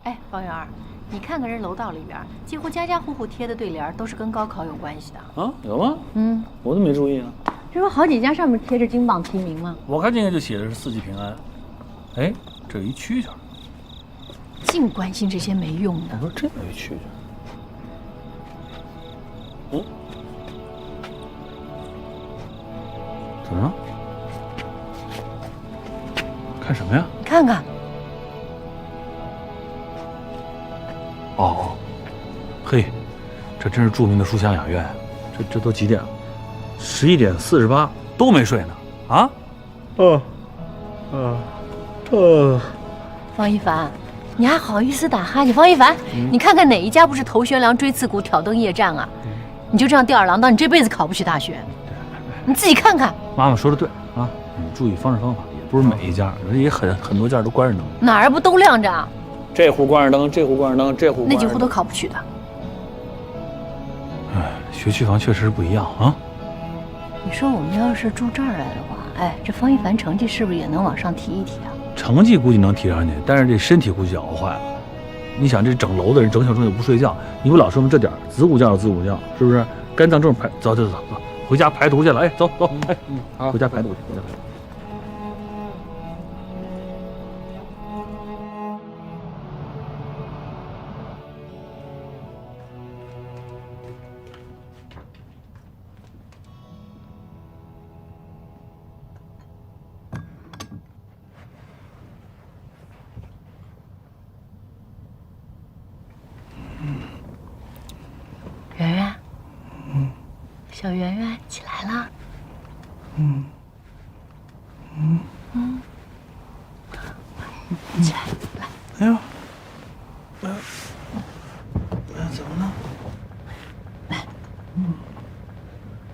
哎，方圆儿，你看看人楼道里边，几乎家家户户贴的对联都是跟高考有关系的。啊，有吗？我都没注意啊。这不好几家上面贴着金榜题名吗？我看这个就写的是四季平安。哎，这有一蛐蛐儿。净关心这些没用的。我说这有一蛐蛐儿。嗯，怎么了？看什么呀？你看看。哦，嘿，这真是著名的书香雅苑。这都几点了？11:48，都没睡呢。啊？方一凡，你还好意思打哈欠？方一凡，你看看哪一家不是头悬梁锥刺股挑灯夜战啊？你就这样吊儿郎当，你这辈子考不起大学。你自己看看。妈妈说的对啊，你注意方式方法，也不是每一家，人也很多家都关着灯。哪儿不都亮着啊？这户关着灯，这户关着灯，这户那几户都考不取的。哎，学区房确实是不一样啊。你说我们要是住这儿来的话，哎，这方一凡成绩是不是也能往上提一提啊？成绩估计能提上去，但是这身体估计就熬坏了。你想这整楼的人整宿整宿不睡觉，你不老说吗？这点子午觉有子午觉，是不是？肝脏正排，走，回家排毒去了。哎，走，哎，回家排毒去，回家排毒。圆圆，小圆圆起来了。起来，来。哎呦，怎么了？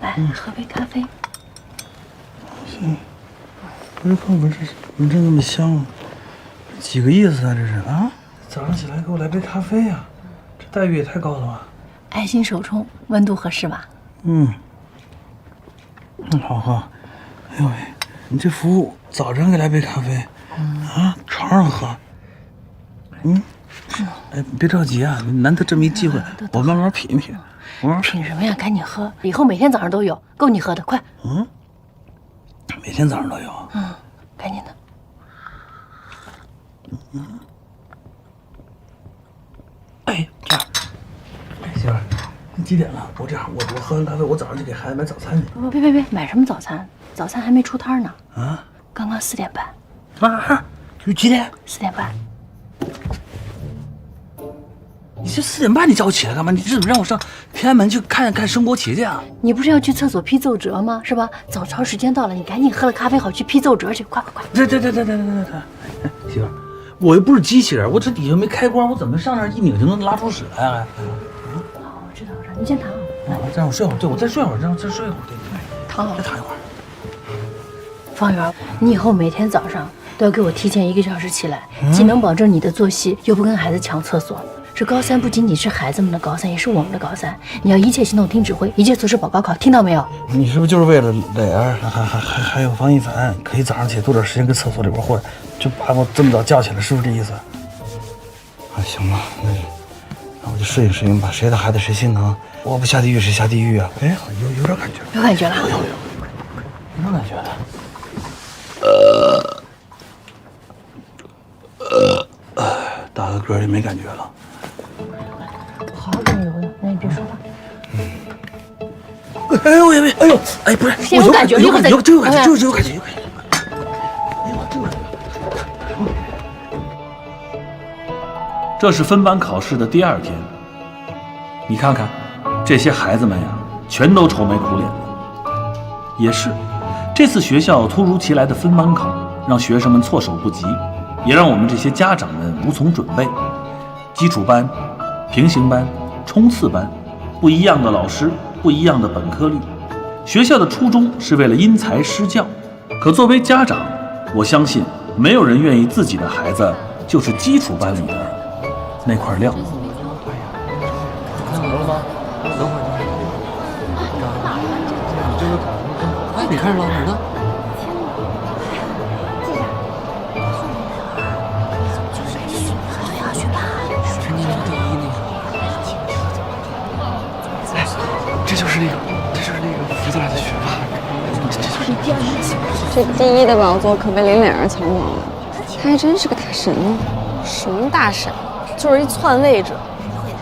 来，喝杯咖啡。行，不是闻着那么香，几个意思啊？这是啊？早上起来给我来杯咖啡呀，这待遇也太高了吧？爱心手冲，温度合适吧？好喝。哎呦喂，你这服务早晨给来杯咖啡，啊，床上喝。哎，别着急啊，难得这么一机会，我慢慢品一品。我慢慢品什么呀？赶紧喝，以后每天早上都有，够你喝的，快。每天早上都有。赶紧的。哎，这样，哎，媳妇儿，你几点了？我这样，我喝完咖啡，我早上就给孩子买早餐去。别，买什么早餐？早餐还没出摊呢。啊？刚刚4点半。啊？就几点？4点半。你这4点半你叫我起来干嘛？你这怎么让我上天安门去看看升国旗去啊？你不是要去厕所批奏折吗？是吧？早操时间到了，你赶紧喝了咖啡好去批奏折去，快！对，媳妇儿，我又不是机器人，我这底下没开关，我怎么上那儿一拧就能拉出屎来啊？我知道，你先躺。再让我睡会儿，对，我再睡会儿，再睡一会儿，对，躺好，再躺一会儿。方圆，你以后每天早上都要给我提前1个小时起来，既能保证你的作息，又不跟孩子抢厕所。这高三不仅仅是孩子们的高三，也是我们的高三。你要一切行动听指挥，一切措施保高考，听到没有？你是不是就是为了磊儿，还有方一凡，可以早上起来多点时间跟厕所里边混，就把我这么早叫起来，是不是这意思？啊，行吧，那我就适应吧，谁的孩子谁心疼，我不下地狱谁下地狱啊？哎，有点感觉了，有感觉了，有感觉了。打个嗝也没感觉了。好好跟你游泳，那你别说话。哎呦，哎，不是，先有感觉，有感觉，就有感觉。这是分班考试的第2天，你看看，这些孩子们呀，全都愁眉苦脸的。也是，这次学校突如其来的分班考，让学生们措手不及，也让我们这些家长们无从准备。基础班、平行班、冲刺班，不一样的老师，不一样的本科率。学校的初衷是为了因材施教，可作为家长，我相信没有人愿意自己的孩子就是基础班里的那块料。看着了吗？等会儿。你这是搞什么？哎，你看着了哪儿呢？就是好要去吧。就是那个扶起来的学霸，这就是你第二名。这第一的宝座可被林磊儿抢走了，他还真是个大神呢。什么大神？就是一篡位者，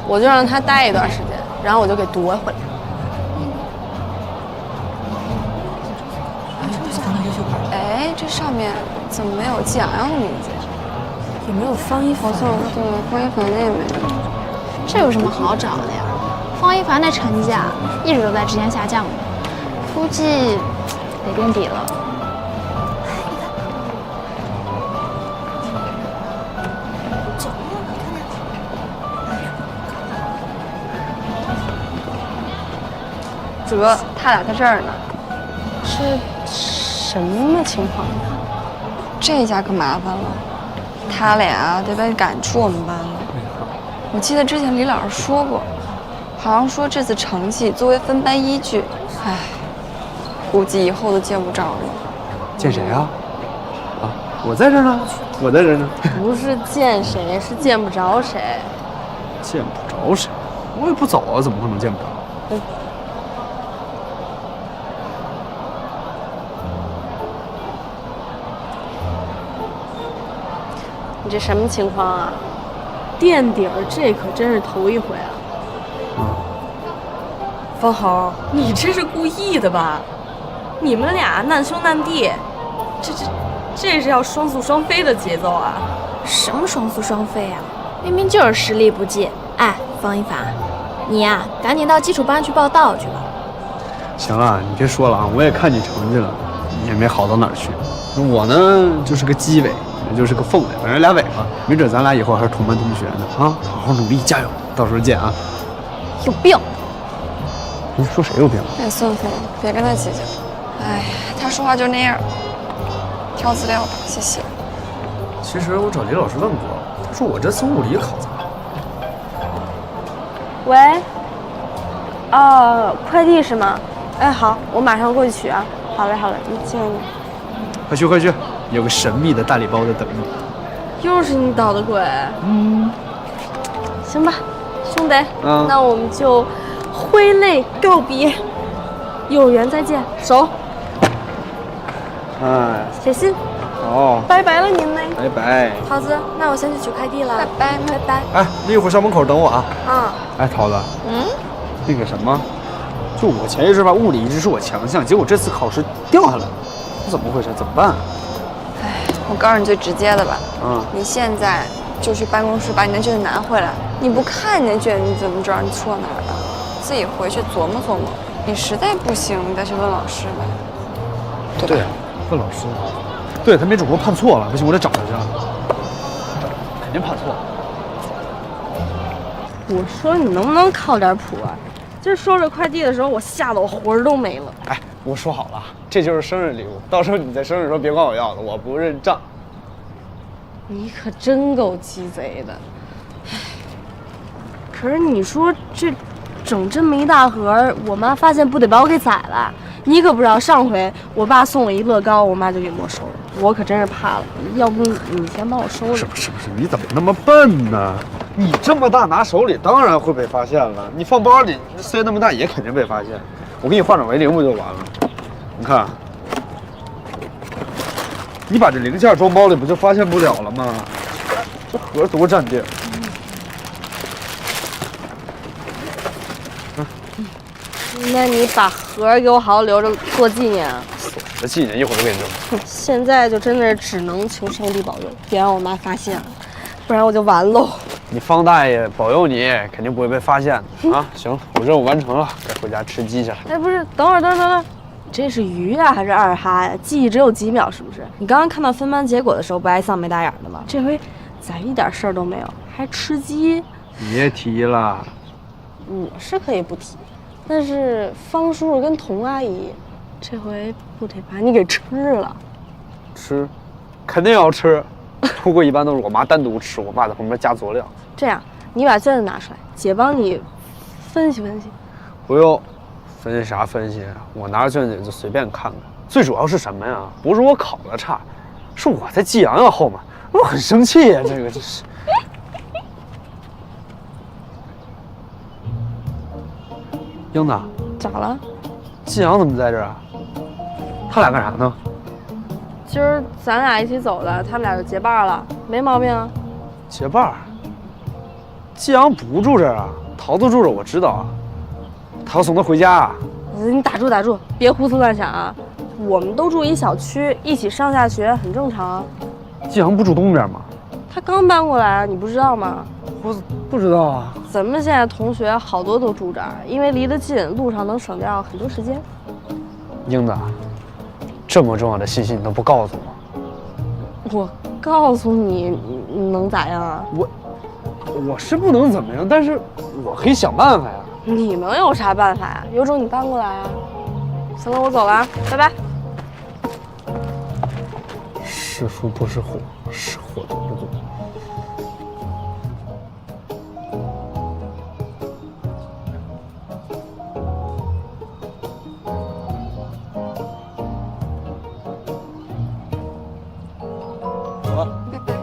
我就让他待一段时间，然后我就给夺回来。哎，这上面怎么没有季洋洋的名字呀？有没有方一凡？对，方一凡的也没有。这有什么好找的呀？方一凡那成绩啊，一直都在直线下降的，估计得垫底了。哲，他俩在这儿呢。这什么情况？这下可麻烦了，他俩得被赶出我们班了。我记得之前李老师说过，好像说这次成绩作为分班依据。唉，估计以后都见不着了。见谁啊？啊，我在这儿呢，我在这儿呢。不是见谁，是见不着谁。见不着谁？我也不走啊，怎么可能见不着？你这什么情况啊？垫底儿，这可真是头一回啊！方猴，你这是故意的吧？你们俩难兄难弟，这是要双宿双飞的节奏啊！什么双宿双飞啊？明明就是实力不济。哎，方一凡，你呀，赶紧到基础班去报道去吧。行了，你别说了啊，我也看你成绩了，也没好到哪儿去。我呢，就是个鸡尾，也就是个凤尾，反正俩尾巴，没准咱俩以后还是同班同学呢啊！好好努力，加油，到时候见啊！有病！你说谁有病？哎，算了，别跟他计较。哎，他说话就那样。挑资料吧，谢谢。其实我找李老师问过，他说我这次物理考砸了。喂，快递是吗？哎，好，我马上过去取啊。好嘞，你见你。快去，有个神秘的大礼包在等你。又是你捣的鬼。行吧，兄弟，那我们就挥泪告别，有缘再见，手。哎，写信。好，拜拜了您嘞。拜拜。桃子，那我先去取快递了。拜拜。哎，你一会儿校门口等我啊。啊。哎，桃子。那个什么，就我前一阵吧，物理一直是我强项，结果这次考试掉下来了，怎么回事？怎么办？哎，我告诉你最直接的吧。你现在就去办公室把你的卷子拿回来。你不看你的卷子，你怎么知道你错哪儿了？自己回去琢磨琢磨。你实在不行，你再去问老师呗。对，问老师。对，他没准给我判错了，不行，我得找他去。肯定判错了。我说你能不能靠点谱啊？今儿收着快递的时候，我吓得我魂儿都没了。哎，我说好了，这就是生日礼物，到时候你在生日的时候别管我要了，我不认账。你可真够鸡贼的。可是你说这整这么一大盒，我妈发现不得把我给宰了。你可不知道，上回我爸送我一乐高，我妈就给没收了，我可真是怕了。要不你先帮我收着。是不是？你怎么那么笨呢？你这么大拿手里，当然会被发现了。你放包里塞那么大，也肯定被发现。我给你化整为零不就完了？你看，你把这零件装包里，不就发现不了了吗？这盒多占地儿。那你把盒给我好好留着做纪念啊！什么纪念？一会儿就给你扔。现在就真的是只能求上帝保佑，别让我妈发现了，不然我就完喽。你方大爷保佑你，肯定不会被发现的啊！行了，我任务完成了，该回家吃鸡去了。哎，不是，等会儿，这是鱼啊还是二哈呀？记忆只有几秒，是不是？你刚刚看到分班结果的时候不挨丧没打眼的吗？这回咱一点事儿都没有，还吃鸡？别提了，我是可以不提，但是方叔叔跟童阿姨，这回不得把你给吃了？吃，肯定要吃。不过一般都是我妈单独吃，我爸在旁边加佐料。这样，你把卷子拿出来，姐帮你分析分析。不用，分析啥分析？我拿着卷子就随便看看。最主要是什么呀？不是我考的差，是我在季洋洋后面，我很生气呀。这个就是。英子，咋了？季阳怎么在这儿啊？他俩干啥呢？今儿咱俩一起走的，他们俩就结伴了，没毛病啊。结伴儿？季阳不住这儿啊，桃子住这儿，我知道啊。他要送他回家啊？你打住，别胡思乱想啊！我们都住一小区，一起上下学很正常啊。季阳不住东边吗？他刚搬过来啊，你不知道吗？我不知道啊。咱们现在同学好多都住这儿，因为离得近，路上能省掉很多时间。英子，这么重要的信息你都不告诉我？我告诉你，能咋样啊？我是不能怎么样，但是我可以想办法呀。你能有啥办法呀？有种你搬过来啊！行了，我走了啊，拜拜。是福不是祸，是祸躲不过。走了。拜拜。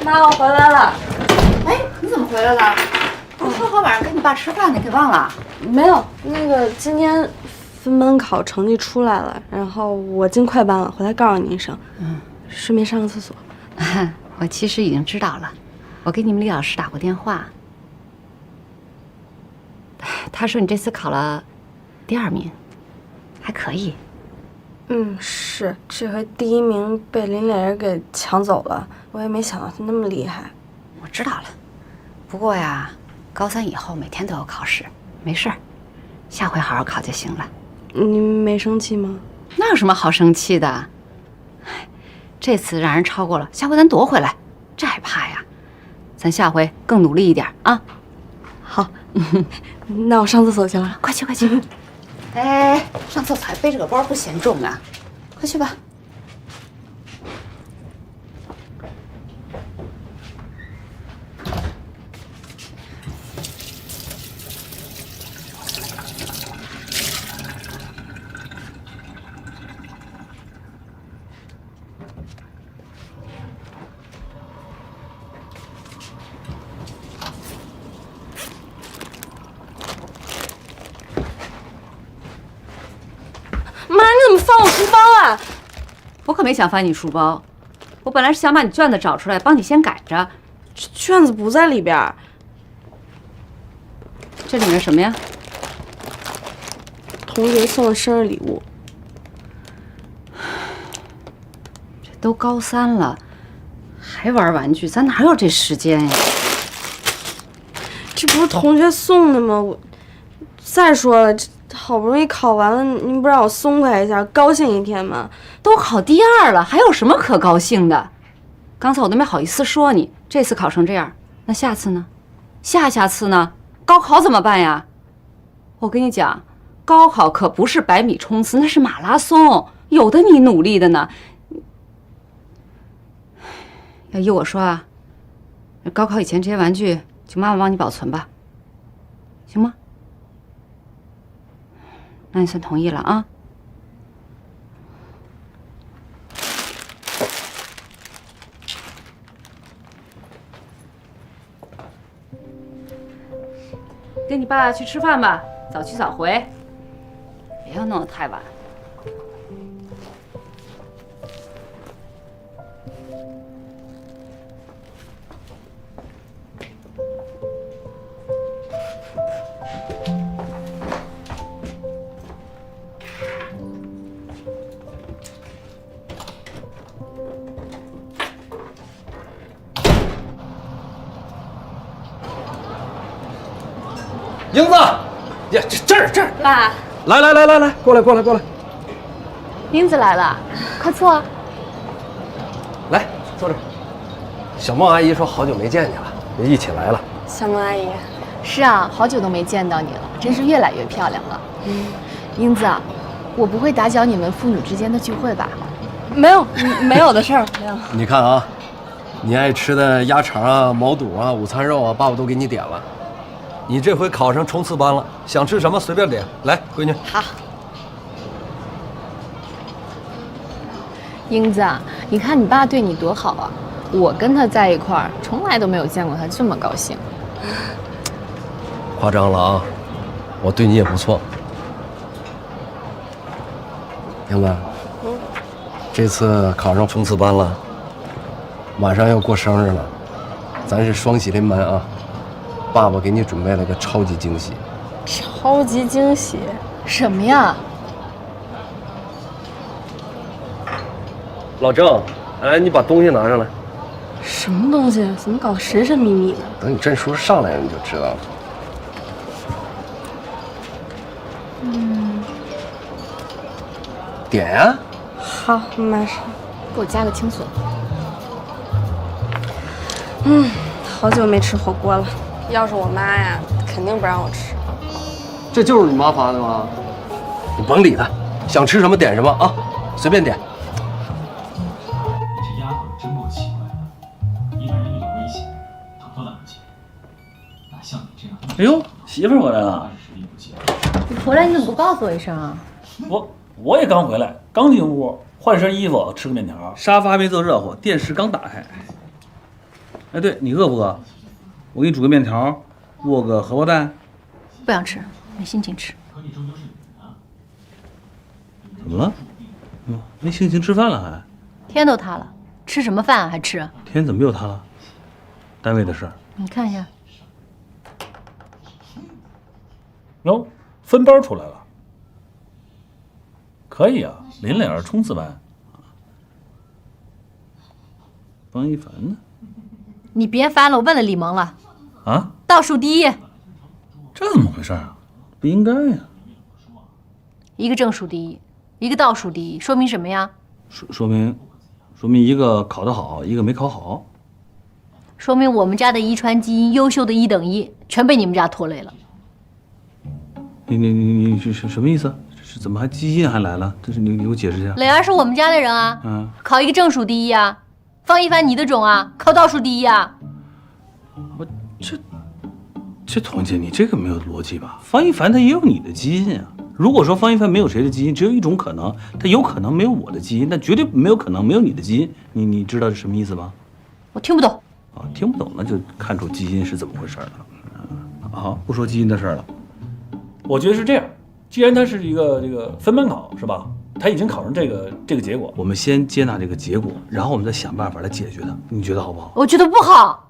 妈，我回来了。哎，你怎么回来了？我说好晚上跟你爸吃饭呢，给忘了？没有，那个今天分班考成绩出来了，然后我进快班了，回来告诉你一声。顺便上个厕所。我其实已经知道了，我给你们李老师打过电话，他说你这次考了第2名，还可以。是这回第1名被林磊人给抢走了，我也没想到他那么厉害。我知道了，不过呀，高3以后每天都有考试，没事儿，下回好好考就行了。你没生气吗？那有什么好生气的？哎，这次让人超过了，下回咱夺回来，这还怕呀？咱下回更努力一点啊！好，那我上厕所去了，快去快去！哎，上厕所还背着个包不嫌重啊？快去吧。妈，你怎么翻我书包啊？我可没想翻你书包，我本来是想把你卷子找出来，帮你先改着。卷子不在里边。这里面什么呀？同学送的生日礼物。这都高3了，还玩玩具，咱哪有这时间呀？这不是同学送的吗？再说了，这好不容易考完了，您不让我松快一下，高兴一天吗？都考第2了，还有什么可高兴的？刚才我都没好意思说你，这次考成这样，那下次呢？下次呢？高考怎么办呀？我跟你讲，高考可不是100米冲刺，那是马拉松，有的你努力的呢。要依我说啊，高考以前这些玩具就妈妈帮你保存吧，行吗？那你算同意了啊？跟你爸去吃饭吧，早去早回，别要弄得太晚。英子，呀，这儿，爸，来，过来，英子来了，快坐。来坐这儿。小孟阿姨说好久没见你了，就一起来了。小孟阿姨，是啊，好久都没见到你了，真是越来越漂亮了。英子啊，我不会打搅你们父女之间的聚会吧？没有的事儿，没有。你看啊，你爱吃的鸭肠啊、毛肚啊、午餐肉啊，爸爸都给你点了。你这回考上冲刺班了，想吃什么随便点。来，闺女。好。英子啊，你看你爸对你多好啊！我跟他在一块儿，从来都没有见过他这么高兴。夸张了啊，我对你也不错。英子，这次考上冲刺班了，马上要过生日了，咱是双喜临门啊！爸爸给你准备了个超级惊喜。超级惊喜？什么呀？老郑，来，你把东西拿上来。什么东西？怎么搞得神神秘秘的？等你证书上来你就知道了。点呀。好，马上。给我加个青笋。好久没吃火锅了。要是我妈呀，肯定不让我吃。这就是你妈发的吗？你甭理她，想吃什么点什么啊，随便点。这丫头真够奇怪的，一般人遇到危险，她多胆怯，哪像你这样？哎呦，媳妇儿回来了！你回来你怎么不告诉我一声啊？我也刚回来，刚进屋换身衣服，吃个面条，沙发还没坐热乎，电视刚打开。哎，对你饿不饿？我给你煮个面条，握个荷包蛋。不想吃，没心情吃。怎么了？没心情吃饭了还？天都塌了，吃什么饭啊？还吃？天怎么又塌了？单位的事儿。你看一下。哟，分班出来了。可以啊，林磊儿冲刺班。方一凡呢？你别翻了，我问了李萌了。啊？倒数第一。这怎么回事啊？不应该呀。一个正数第一，一个倒数第一，说明什么呀？说明一个考得好，一个没考好。说明我们家的遗传基因优秀的1等1，全被你们家拖累了。你是什么意思？这怎么还基因还来了？这是你给我解释一下。磊儿是我们家的人啊，考一个正数第一啊。方一凡你的种啊，考倒数第一啊。我这童姐，你这个没有逻辑吧？方一凡他也有你的基因啊。如果说方一凡没有谁的基因，只有一种可能，他有可能没有我的基因，但绝对没有可能没有你的基因。你知道是什么意思吧？我听不懂。啊，听不懂那就看出基因是怎么回事了。好，不说基因的事了。我觉得是这样，既然它是一个这个分班考是吧？他已经考上这个结果，我们先接纳这个结果，然后我们再想办法来解决它。你觉得好不好？我觉得不好。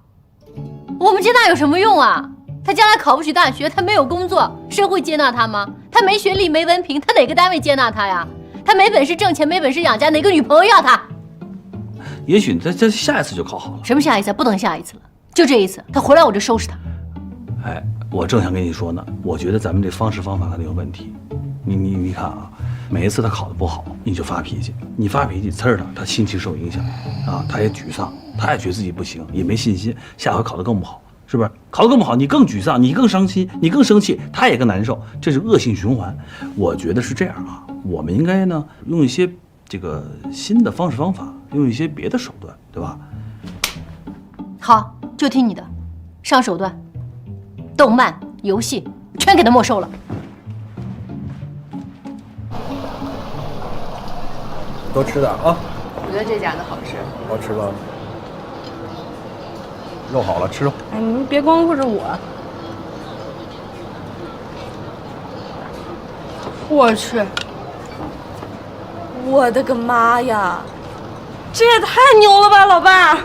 我们接纳有什么用啊？他将来考不起大学，他没有工作，谁会接纳他吗？他没学历没文凭，他哪个单位接纳他呀？他没本事挣钱，没本事养家，哪个女朋友要他？也许他下一次就考好了。什么下一次？不等下一次了，就这一次，他回来我就收拾他。哎，我正想跟你说呢，我觉得咱们这方式方法可能有问题。你看啊，每一次他考得不好，你就发脾气，你发脾气呲儿他心情受影响啊，他也沮丧，他也觉得自己不行，也没信心，下回考得更不好，是不是？考得更不好，你更沮丧，你更伤心，你更生气，他也更难受，这是恶性循环。我觉得是这样啊，我们应该呢用一些这个新的方式方法，用一些别的手段，对吧？好，就听你的，上手段，动漫、游戏全给他没收了。多吃点啊！我觉得这家的好吃。好吃吧？肉好了，吃肉。哎，你们别光顾着我。我去！我的个妈呀！这也太牛了吧，老爸！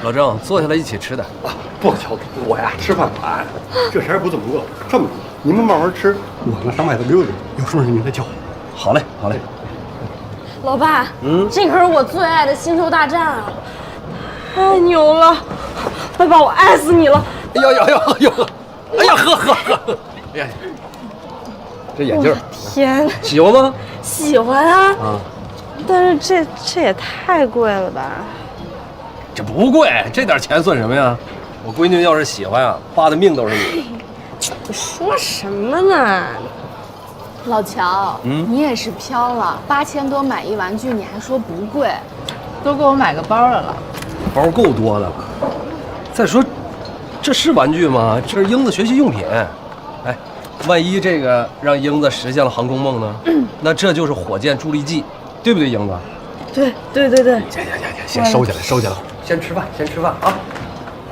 老郑，坐下来一起吃点。啊，不瞧我呀，吃饭晚，这前儿不怎么饿。这么的，你们慢慢吃，我呢上外头溜溜，有什么事你再叫我。好嘞，好嘞。老爸，这可是我最爱的《星球大战》啊！太牛了，爸爸，我爱死你了！哎呦，哎呀，喝！哎呀，这眼镜，天，喜欢吗？喜欢啊！啊，但是这也太贵了吧？这不贵，这点钱算什么呀？我闺女要是喜欢啊，爸的命都是你的。你说什么呢？老乔，你也是飘了，8000多买一玩具，你还说不贵，都给我买个包来了。包够多的了。再说，这是玩具吗？这是英子学习用品。哎，万一这个让英子实现了航空梦呢？那这就是火箭助力剂，对不对，英子？对。行，先收起来，先吃饭啊！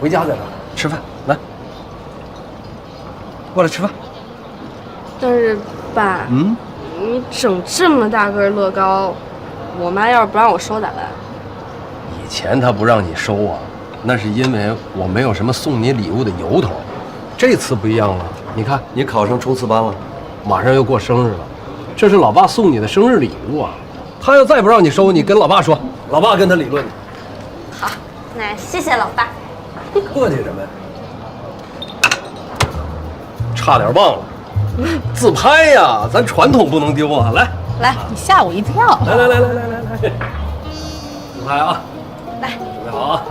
回家再聊。吃饭，来，过来吃饭。但是爸，你整这么大个乐高，我妈要是不让我收咋办？以前她不让你收啊，那是因为我没有什么送你礼物的由头。这次不一样了，你看你考上冲刺班了，马上要过生日了，这是老爸送你的生日礼物啊。他要再不让你收，你跟老爸说，老爸跟他理论去。好，那谢谢老爸。客气什么呀？差点忘了，自拍呀，咱传统不能丢啊！来，你吓我一跳。来，自拍啊！来，准备好啊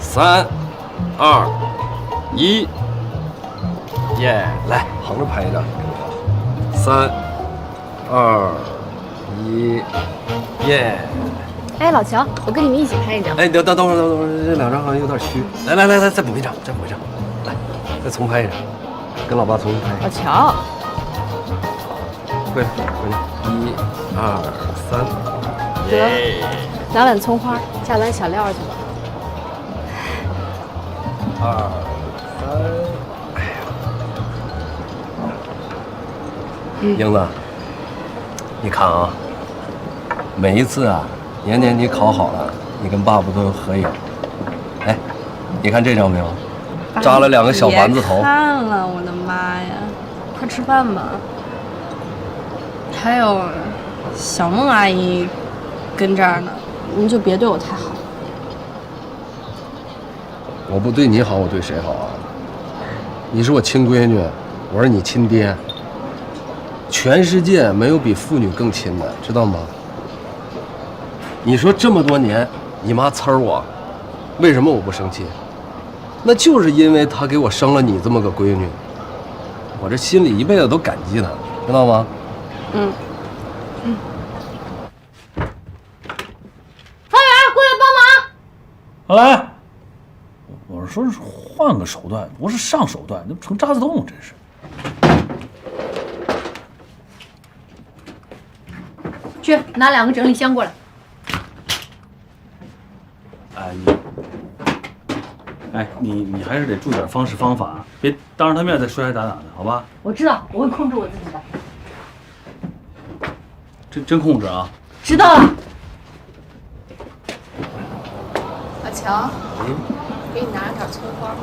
！3、2、1，耶！来，横着拍一张，3、2、1，耶！哎，老乔，我跟你们一起拍一张。哎，等会儿，这2张好像有点虚。来，再补一张，来，再重拍一张，跟老爸重新拍。老乔，回来，1、2、3，得，拿碗葱花，加碗小料去吧。 2、3，哎呀，英子，你看啊，每一次啊，年年你考好了，你跟爸爸都有合影。哎，你看这张没有？扎了2个小丸子头。别看了，我的妈呀！快吃饭吧。还有，小孟阿姨跟这儿呢，您就别对我太好。 我不对你好，我对谁好啊？你是我亲闺女，我是你亲爹。全世界没有比父女更亲的，知道吗？你说这么多年，你妈呲儿我，为什么我不生气？那就是因为她给我生了你这么个闺女，我这心里一辈子都感激她，知道吗？嗯。方圆，过来帮忙。来。 我是说换个手段，不是上手段，那不成渣滓洞，真是。去拿2个整理箱过来。你还是得注意点方式方法，别当着他面再摔摔打打的，好吧？我知道，我会控制我自己的。真控制啊！知道了。老乔。给你拿了点葱花。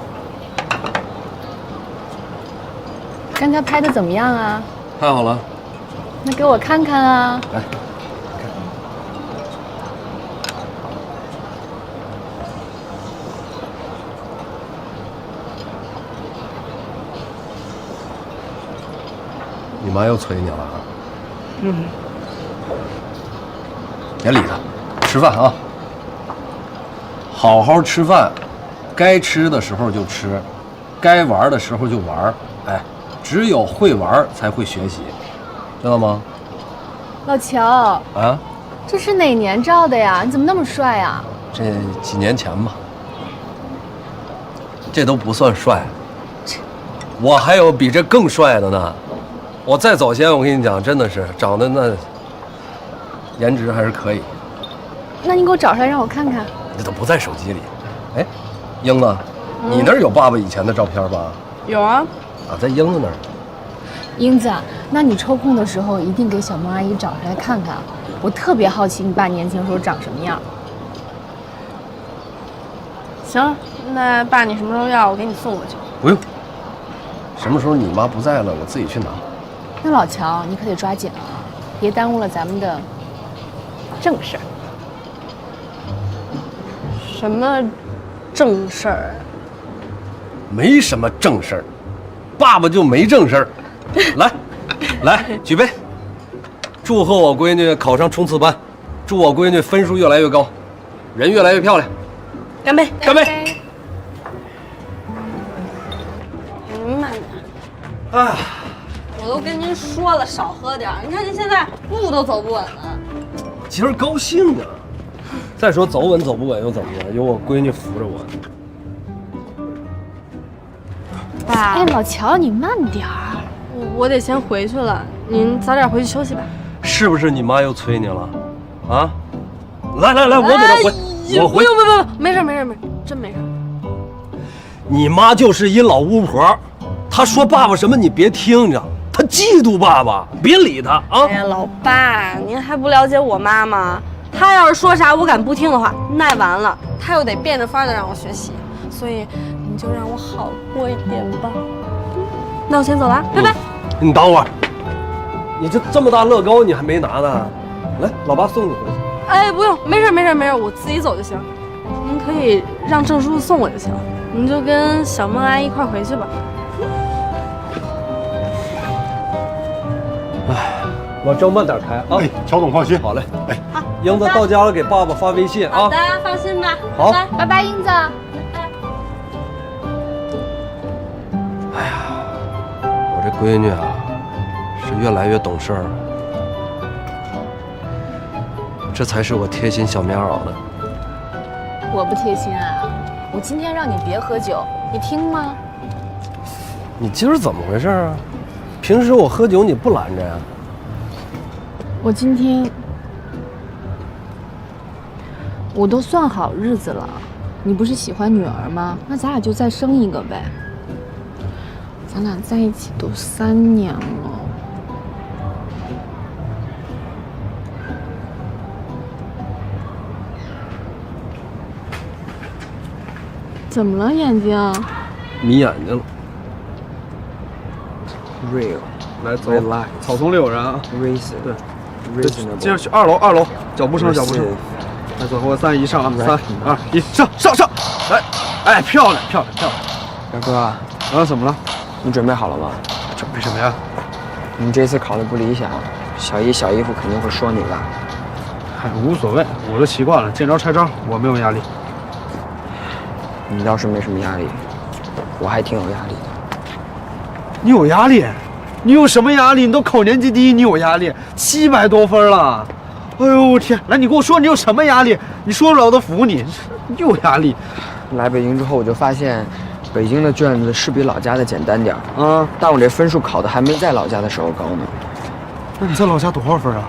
刚才拍的怎么样啊？太好了。那给我看看啊。来，你妈又催你了啊？别理她，吃饭啊。 好好吃饭，该吃的时候就吃，该玩的时候就玩。哎，只有会玩才会学习，知道吗？老乔啊，这是哪年照的呀？你怎么那么帅呀？这几年前吧，这都不算帅，我还有比这更帅的呢。我再早先，我跟你讲，真的是长得那颜值还是可以。那你给我找出来让我看看。 这都不在手机里。哎，英子，你那儿有爸爸以前的照片吧？有啊。啊，在英子那儿。英子，那你抽空的时候一定给小孟阿姨找出来看看，我特别好奇你爸年轻时候长什么样。行，那爸你什么时候要，我给你送过去。不用，什么时候你妈不在了，我自己去拿。那老乔，你可得抓紧啊，别耽误了咱们的正事儿。 什么正事儿？没什么正事儿，爸爸就没正事儿。来，举杯，祝贺我闺女考上冲刺班，祝我闺女分数越来越高，人越来越漂亮。干杯！干杯！慢点。哎，我都跟您说了，少喝点。你看您现在路都走不稳了。今儿高兴啊！再说走稳走不稳又怎么了？有我闺女扶着我。爸，哎，老乔，你慢点儿。我得先回去了，您早点回去休息吧。是不是你妈又催你了？啊？来，我给她回，我回。不，没事，真没事。你妈就是一老巫婆，她说爸爸什么你别听着，她嫉妒爸爸，别理她啊！哎呀，老爸，您还不了解我妈吗？她要是说啥我敢不听的话，那完了，她又得变着法的让我学习，所以你就让我好过一点吧。那我先走了，拜拜。你等会儿，你这么大乐高你还没拿呢，来，老爸送你回去。哎，不用，没事，我自己走就行。您可以让郑叔叔送我就行，您就跟小孟阿姨一块回去吧。哎，老郑慢点开啊！哎，乔总放心。好嘞，哎，英子到家了给爸爸发微信啊。好的，放心吧。好，拜拜，英子。哎呀，我这闺女啊，是越来越懂事儿了，这才是我贴心小棉袄的。我不贴心啊，我今天让你别喝酒，你听吗？你今儿怎么回事啊？平时我喝酒你不拦着呀？我今天我都算好日子了，你不是喜欢女儿吗？那咱俩就再生一个呗。咱俩在一起都3年了。怎么了眼睛？迷眼睛了。 Real， 来走，草丛里有人啊。Reason， 对，接着去2楼，脚步声。来走，我3、2上啊，3、2、1上，来，哎，漂亮。大哥，啊，怎么了？你准备好了吗？准备什么呀？你这次考得不理想，小姨、小姨夫肯定会说你的。哎，无所谓，我都习惯了，见招拆招，我没有压力。你倒是没什么压力，我还挺有压力的。你有压力？你有什么压力？你都考年级第1，你有压力？700多分了！哎呦天！来，你跟我说你有什么压力？你说出来我都服你。你有压力？来北京之后，我就发现，北京的卷子是比老家的简单点啊，但我这分数考的还没在老家的时候高呢。那你在老家多少分啊？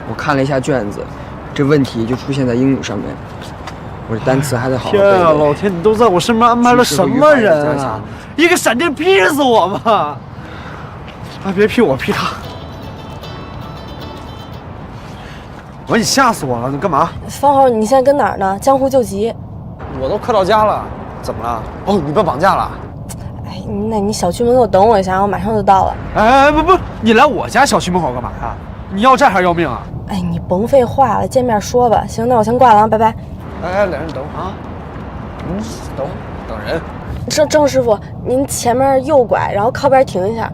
我看了一下卷子，这问题就出现在英语上面。我这单词还得好好背背。天啊，老天，你都在我身边安排了什么人啊？一个闪电劈死我吧！啊，别劈我，劈他！我说你吓死我了，你干嘛？方豪，你现在跟哪儿呢？江湖救急。我都快到家了，怎么了？哦，你被绑架了？哎，那你小区门口等我一下，我马上就到了。哎，不，你来我家小区门口干嘛呀？你要债还是要命啊？哎，你甭废话了，见面说吧。行，那我先挂了啊，拜拜。哎，两人等会儿啊。等人。郑师傅，您前面右拐，然后靠边停一下。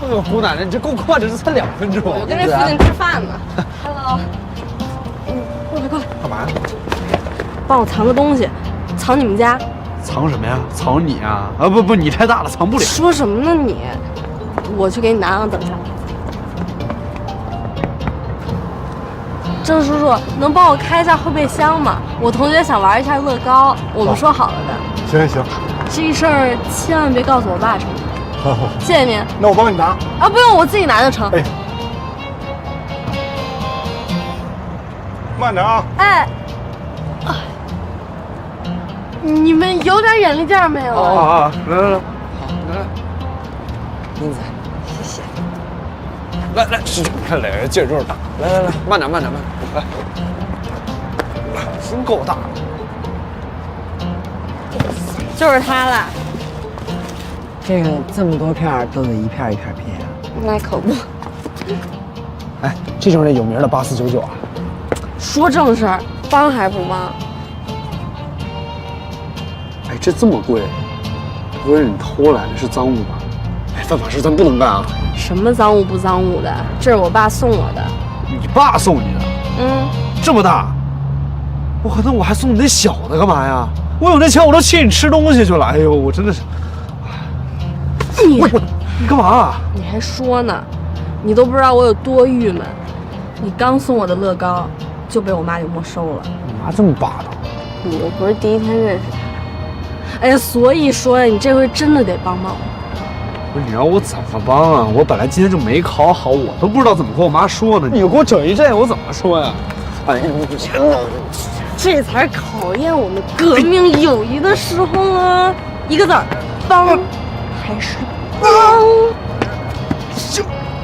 哎呦，姑奶奶，你这够快的，这才2分钟。我跟这附近吃饭呢。Hello， 过来。干嘛呀？帮我藏个东西，藏你们家。藏什么呀？藏你啊！啊不，你太大了，藏不了。说什么呢你？我去给你拿啊，等一下。郑叔叔，能帮我开一下后备箱吗？我同学想玩一下乐高，我们说好了的。行，这事儿千万别告诉我爸成。好，谢谢您。那我帮你拿啊，不用，我自己拿就成。哎，慢点啊！哎，你们有点眼力劲儿没有？啊，来，来，英子，谢谢。来，你看俩人劲儿就是大。来，慢点，来，真够大。就是它了。这个这么多片儿都得一片一片拼啊。那可不。哎，这就是那有名的8499啊。说正事儿，帮还不帮？哎，这这么贵，不是你偷来的，是赃物吧？哎，犯法事咱不能干啊！什么赃物不赃物的？这是我爸送我的。你爸送你的？嗯，这么大？我靠，那我还送你那小的干嘛呀？我有那钱我都请你吃东西去了。哎呦，我真的是，你干嘛？你还说呢？你都不知道我有多郁闷。你刚送我的乐高就被我妈给没收了。你妈这么霸道？你又不是第一天认识她。哎呀，所以说呀，你这回真的得帮帮我。不是你让我怎么帮啊？我本来今天就没考好，我都不知道怎么跟我妈说呢。你又给我整一这，我怎么说呀？哎呀，你真的，这才考验我们革命友谊的时候啊！一个字儿，帮，还是帮？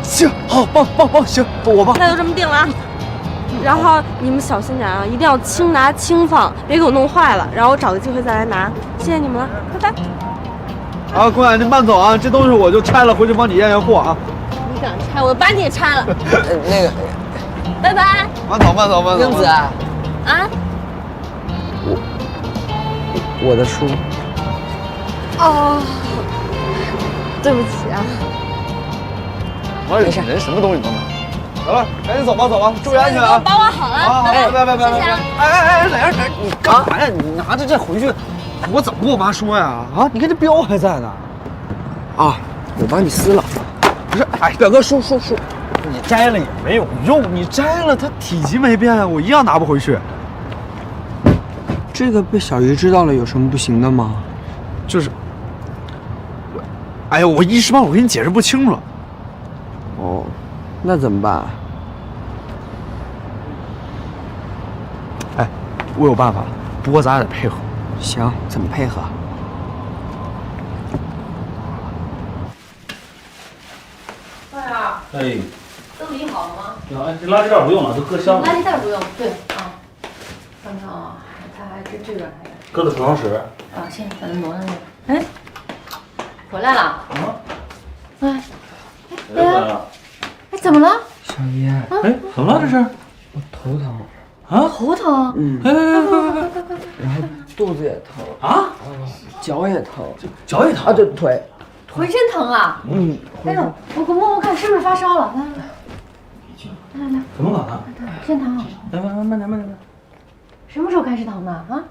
行，好，帮，行，我帮。那就这么定了啊！然后你们小心点啊，一定要轻拿轻放，别给我弄坏了。然后我找个机会再来拿。谢谢你们了，拜拜。啊，姑娘，您慢走啊，这东西我就拆了，回去帮你验验货啊。你敢拆，我把你也拆了。那个，拜拜。慢走。英子，啊？我的书。哦，对不起啊。我这人什么东西都拿。得了，赶紧走吧，注意安全啊！把握好了。好，拜。谢谢啊。哎，磊儿，你干嘛呀？你拿着这回去，我怎么跟我妈说呀？啊，你看这标还在呢。啊，我帮你撕了。不是，哎，表哥，书，你摘了也没有用，你摘了它体积没变啊，我一样拿不回去。这个被小姨知道了有什么不行的吗？就是，哎呀，我一时半会儿给你解释不清楚。哦，那怎么办？哎，我有办法，不过咱俩得配合。行，怎么配合？哎，都理好了吗？哎，这垃圾袋不用了，都搁箱里。垃圾袋不用，对啊。看看啊，它还这个还搁在储藏室。啊，行，把它挪到那。哎，回来了。啊。哎，回来了。哎，怎么了？小姨，哎，怎么了这是？我头疼。啊？头疼？嗯。哎，然后肚子也疼。啊？脚也疼。脚也疼？啊，对，腿。浑身疼啊！嗯。哎呦，我摸摸看是不是发烧了？来，怎么可能？先躺好。来，慢点。什么时候开始疼的啊？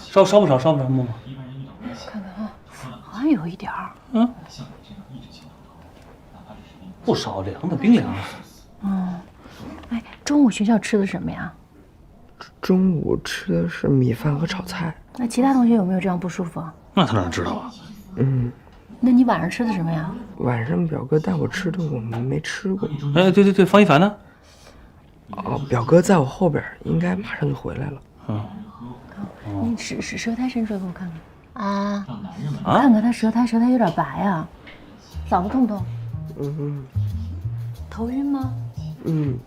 烧不烧？摸摸。看看啊，好像有一点儿。嗯。不烧，凉的，冰凉的。嗯。哎，中午学校吃的什么呀？中午吃的是米饭和炒菜。那其他同学有没有这样不舒服？那他哪知道啊？嗯。那你晚上吃的什么呀？晚上表哥带我吃的我们没吃过。哎，对，方一凡呢？哦，表哥在我后边，应该马上就回来了。嗯。你舌苔伸出来给我看看。啊？看看他舌苔有点白啊。嗓子痛不痛？嗯。头晕吗？嗯。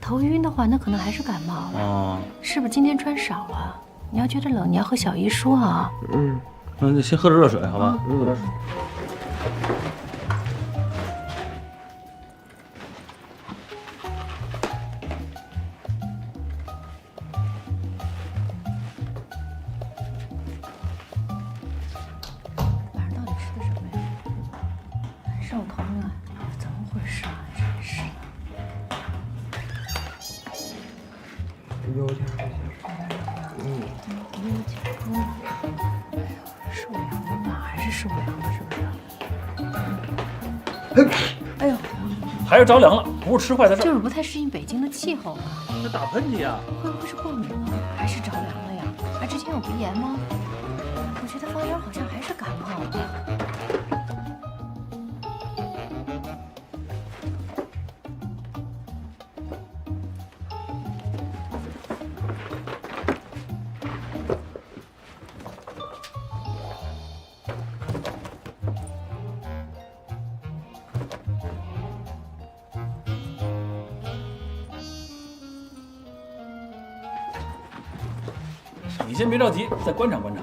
头晕的话，那可能还是感冒了。哦。是不是今天穿少了？你要觉得冷，你要和小姨说啊。嗯。那先喝点热水，好吧？喝点水。晚上到底吃的什么呀？肉疼啊？怎么回事啊？真是的。有点。受凉了吧？还是受凉了，是不是？哎呦，还是着凉了，不是吃坏的事。就是不太适应北京的气候嘛。那打喷嚏啊？会不会是过敏了？还是着凉了呀？还之前有鼻炎吗？我觉得方圆好像还是感冒了。你先别着急，再观察观察。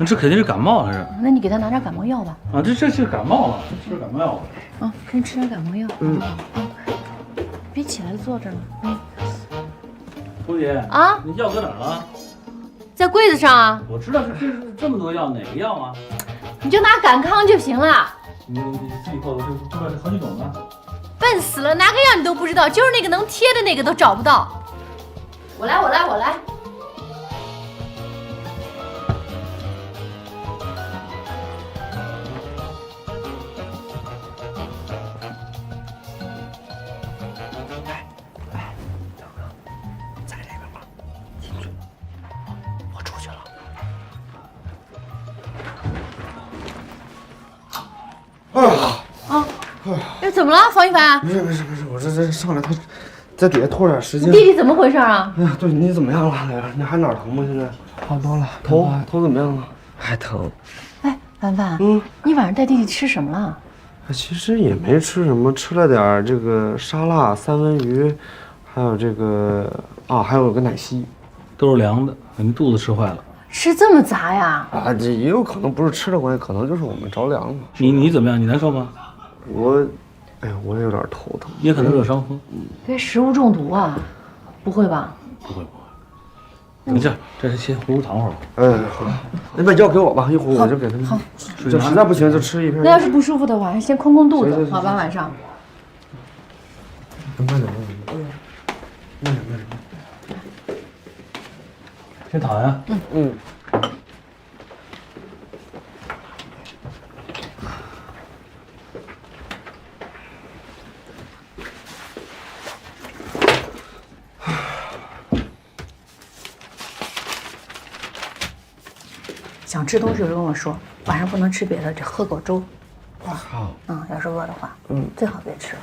这肯定是感冒，还是？那你给他拿点感冒药吧。啊，这是感冒了，吃点感冒药吧。啊，先吃点感冒药。别起来了，坐这儿了。姑姐啊，你药搁哪儿了？在柜子上啊。我知道这么多药，哪个药啊？你就拿感康就行了。你自己后头这边好几种呢。笨死了，哪个药你都不知道，就是那个能贴的那个都找不到。我来。哎，怎么了，方一凡？没事，我这上来他在底下拖点时间。弟弟怎么回事啊？哎呀，对你怎么样了？来，你还哪儿疼吗？现在好多了。头怎么样了？还疼。哎，凡凡，你晚上带弟弟吃什么了？其实也没吃什么，吃了点这个沙拉、三文鱼，还有这个还有个奶昔，都是凉的，你肚子吃坏了。吃这么杂呀？这也有可能不是吃的关系，可能就是我们着凉了。你怎么样？你难受吗？我也有点头疼，也可能热伤风。别食物中毒啊？不会吧？不会。你这先糊糊糖会儿吧。好，那把药给我吧，一会儿我就给他们。好，就实在不行就吃一片。那要是不舒服的话，先空肚子，好吧？晚上。慢点。先躺下。想吃东西就跟我说，晚上不能吃别的，就喝口粥。好。要是饿的话，最好别吃。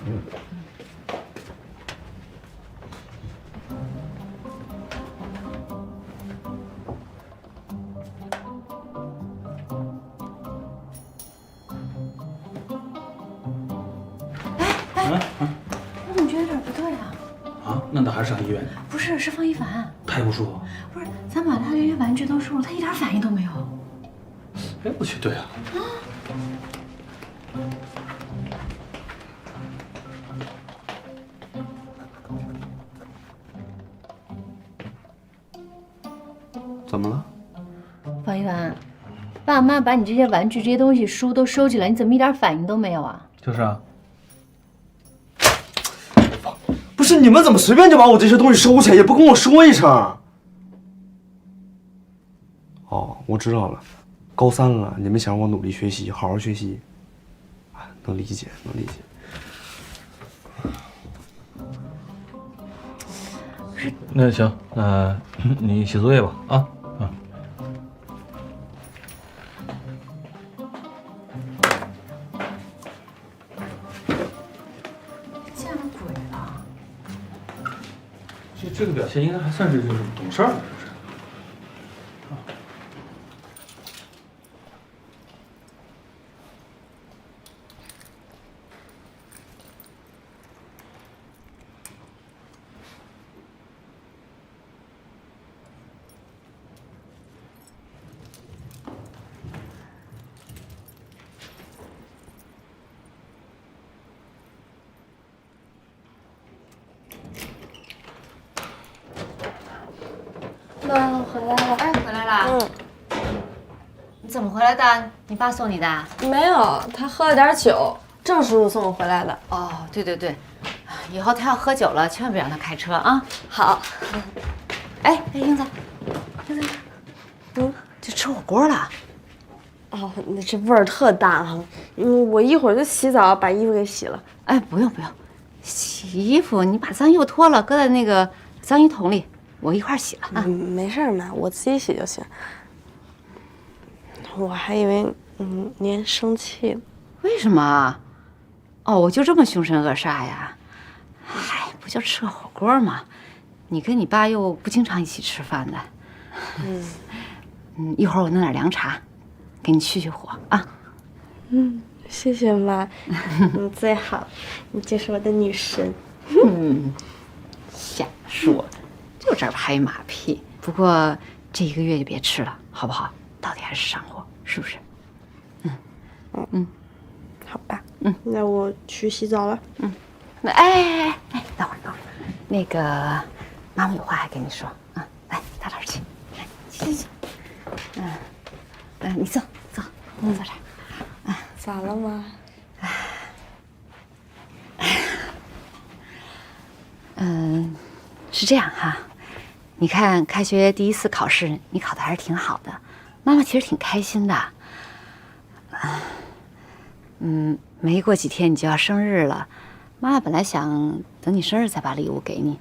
我怎么觉得有点不对啊？那还是上医院。不是，是方一凡。他也不舒服。不是，咱把他这些玩具都收了，他一点反应都没有。哎，我去，对啊。怎么了？方一凡，爸妈把你这些玩具、这些东西、书都收起来，你怎么一点反应都没有啊？就是啊。不是你们怎么随便就把我这些东西收起来，也不跟我说一声？我知道了，高三了，你们想让我努力学习，好好学习，能理解。那行，你写作业吧，啊。见了鬼了！这个表现应该还算是就是懂事儿，是不是？妈，我回来了。哎，回来啦。你怎么回来的？你爸送你的？没有，他喝了点酒，郑叔叔送我回来的。哦，对，以后他要喝酒了，千万别让他开车啊。好。哎，英子，就吃火锅了。那这味儿特大哈。我一会儿就洗澡，把衣服给洗了。哎，不用，洗衣服你把脏衣服脱了，搁在那个脏衣桶里。我一块洗了啊，没事妈，我自己洗就行。我还以为您生气呢。为什么？我就这么凶神恶煞呀？嗨，不就吃个火锅吗？你跟你爸又不经常一起吃饭的。一会儿我弄点凉茶，给你去火啊。谢谢妈，你最好，你就是我的女神。瞎说。就这儿拍马屁，不过这1个月就别吃了，好不好？到底还是上火，是不是？好吧。那我去洗澡了。哎，等会儿，那个妈妈有话还跟你说啊，来，到这儿去，来，去。你坐，坐这儿。咋了妈？是这样哈。你看开学第一次考试，你考得还是挺好的，妈妈其实挺开心的。没过几天你就要生日了，妈妈本来想等你生日再把礼物给你，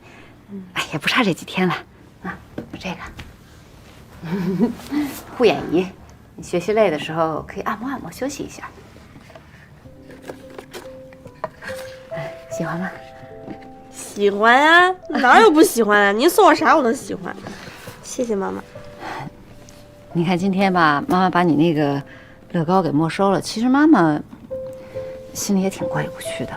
哎，也不差这几天了。啊，有这个护眼仪，你学习累的时候可以按摩按摩，休息一下。喜欢吗？喜欢啊，哪有不喜欢啊？您送我啥我都喜欢。谢谢妈妈。你看今天吧，妈妈把你那个乐高给没收了，其实妈妈心里也挺过意不去的。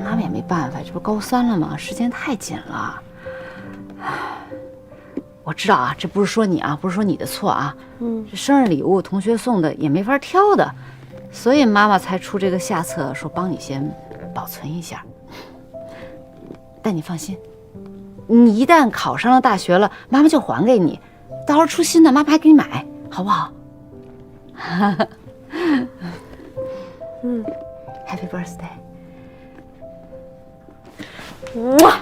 妈妈也没办法，这不高3了吗？时间太紧了。我知道啊，这不是说你啊，不是说你的错啊。这生日礼物同学送的也没法挑的，所以妈妈才出这个下策，说帮你先保存一下。但你放心，你一旦考上了大学了，妈妈就还给你，到时候出新的，妈妈还给你买，好不好？Happy birthday！ 哇！